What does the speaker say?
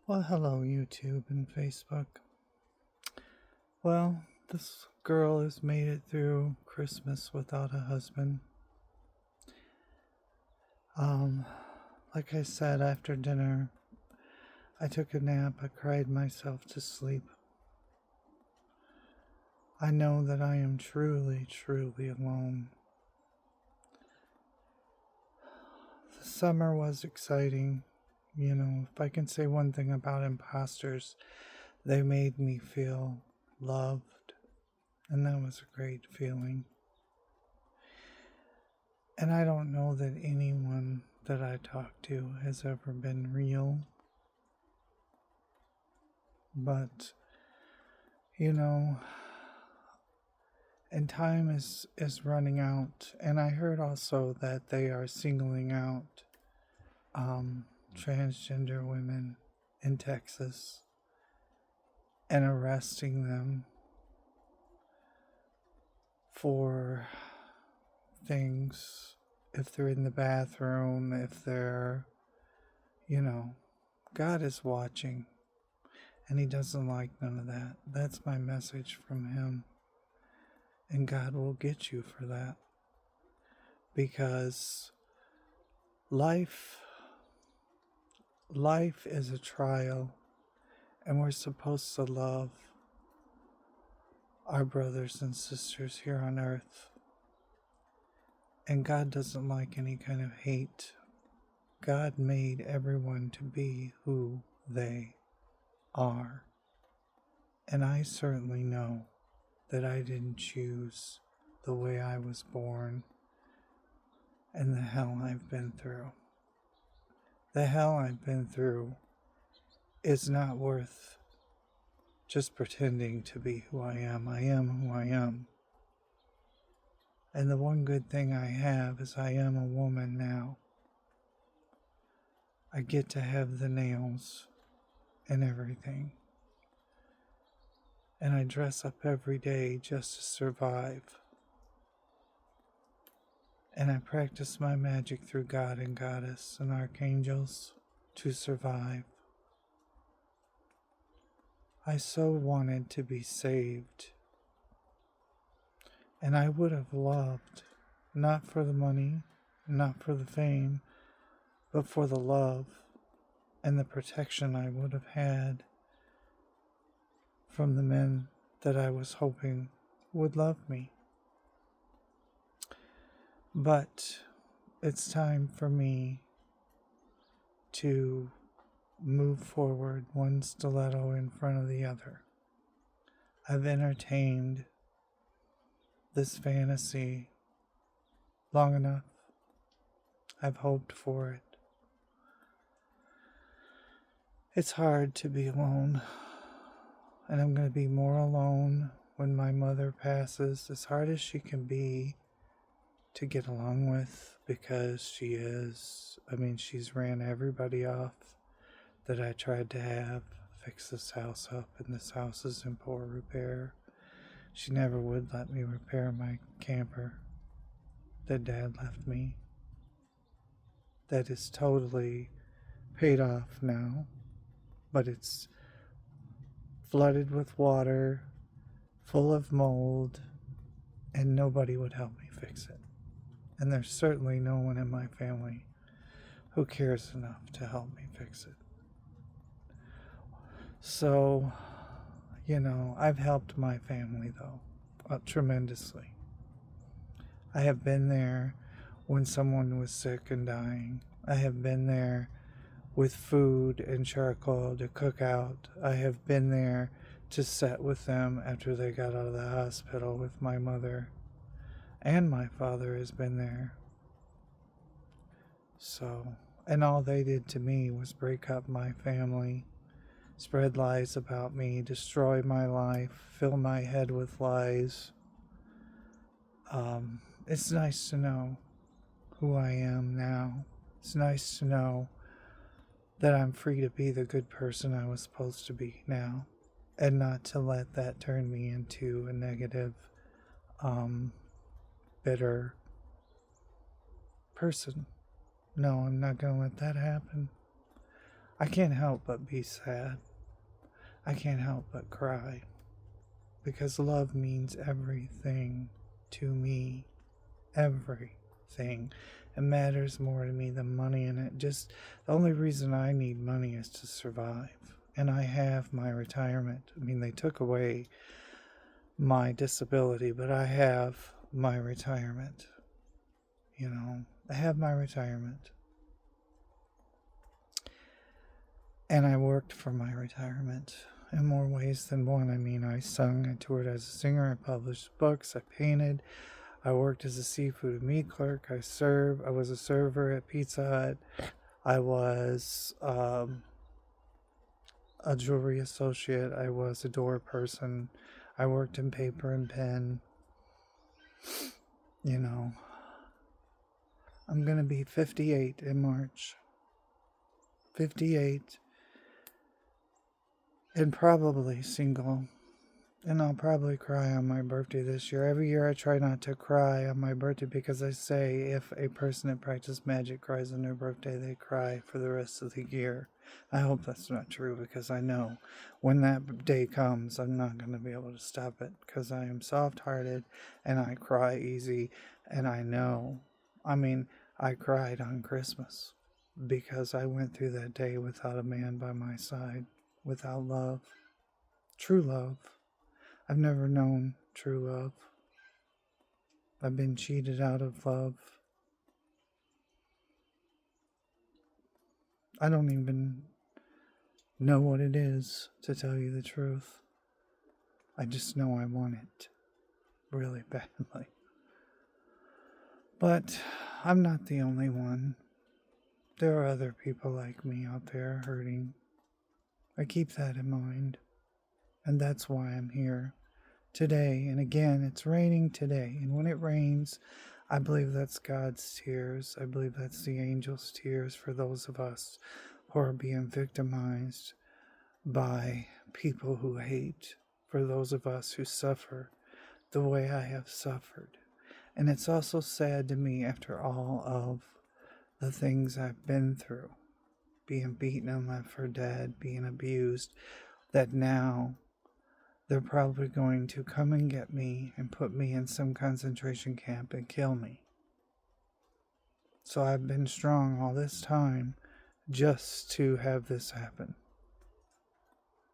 Well, hello, YouTube and Facebook. Well, this girl has made it through Christmas without a husband. Um, like I said, after dinner, I took a nap. I cried myself to sleep. I know that I am truly, truly alone. The summer was exciting. If I can say one thing about imposters, they made me feel loved, and that was a great feeling. And I don't know that anyone that I talk to has ever been real. But, you know, and time is running out. And I heard also that they are singling out transgender women in Texas and arresting them for things if they're in the bathroom, if they're, you know, God is watching. And he doesn't like none of that. That's my message from him. And God will get you for that. Because life is a trial, and we're supposed to love our brothers and sisters here on earth. And God doesn't like any kind of hate. God made everyone to be who they are. And I certainly know that I didn't choose the way I was born and the hell I've been through. The hell I've been through is not worth just pretending to be who I am. I am who I am. And the one good thing I have is I am a woman now. I get to have the nails and everything. And I dress up every day just to survive. And I practice my magic through God and Goddess and archangels to survive. I so wanted to be saved. And I would have loved, not for the money, not for the fame, but for the love and the protection I would have had from the men that I was hoping would love me. But it's time for me to move forward one stiletto in front of the other. I've entertained this fantasy long enough. I've hoped for it. It's hard to be alone, and I'm going to be more alone when my mother passes, as hard as she can be to get along with, because she's ran everybody off that I tried to have fix this house up, and this house is in poor repair. She never would let me repair my camper that Dad left me. That is totally paid off now, but it's flooded with water, full of mold, and nobody would help me fix it. And there's certainly no one in my family who cares enough to help me fix it. So, I've helped my family, though, tremendously. I have been there when someone was sick and dying. I have been there with food and charcoal to cook out. I have been there to sit with them after they got out of the hospital with my mother. And my father has been there. So, and all they did to me was break up my family, spread lies about me, destroy my life, fill my head with lies. It's nice to know who I am now. It's nice to know that I'm free to be the good person I was supposed to be now, and not to let that turn me into a negative, bitter person. No, I'm not going to let that happen. I can't help but be sad. I can't help but cry. Because love means everything to me. Everything. It matters more to me than money, and it just, the only reason I need money is to survive. And I have my retirement. I mean, they took away my disability, but I have my retirement. You know, I have my retirement. And I worked for my retirement in more ways than one. I mean, I sung, I toured as a singer, I published books, I painted, I worked as a seafood and meat clerk, I was a server at Pizza Hut, I was a jewelry associate, I was a door person, I worked in paper and pen. You know, I'm going to be 58 in March. 58. And probably single. And I'll probably cry on my birthday this year. Every year I try not to cry on my birthday because I say if a person that practices magic cries on their birthday, they cry for the rest of the year. I hope that's not true because I know when that day comes, I'm not going to be able to stop it because I am soft-hearted and I cry easy. And I know, I mean, I cried on Christmas because I went through that day without a man by my side, without love, true love. I've never known true love. I've been cheated out of love. I don't even know what it is, to tell you the truth. I just know I want it really badly. But I'm not the only one. There are other people like me out there hurting. I keep that in mind. And that's why I'm here today. And again, it's raining today. And when it rains, I believe that's God's tears. I believe that's the angels' tears for those of us who are being victimized by people who hate, for those of us who suffer the way I have suffered. And it's also sad to me, after all of the things I've been through, being beaten and left for dead, being abused, that now they're probably going to come and get me and put me in some concentration camp and kill me. So I've been strong all this time just to have this happen.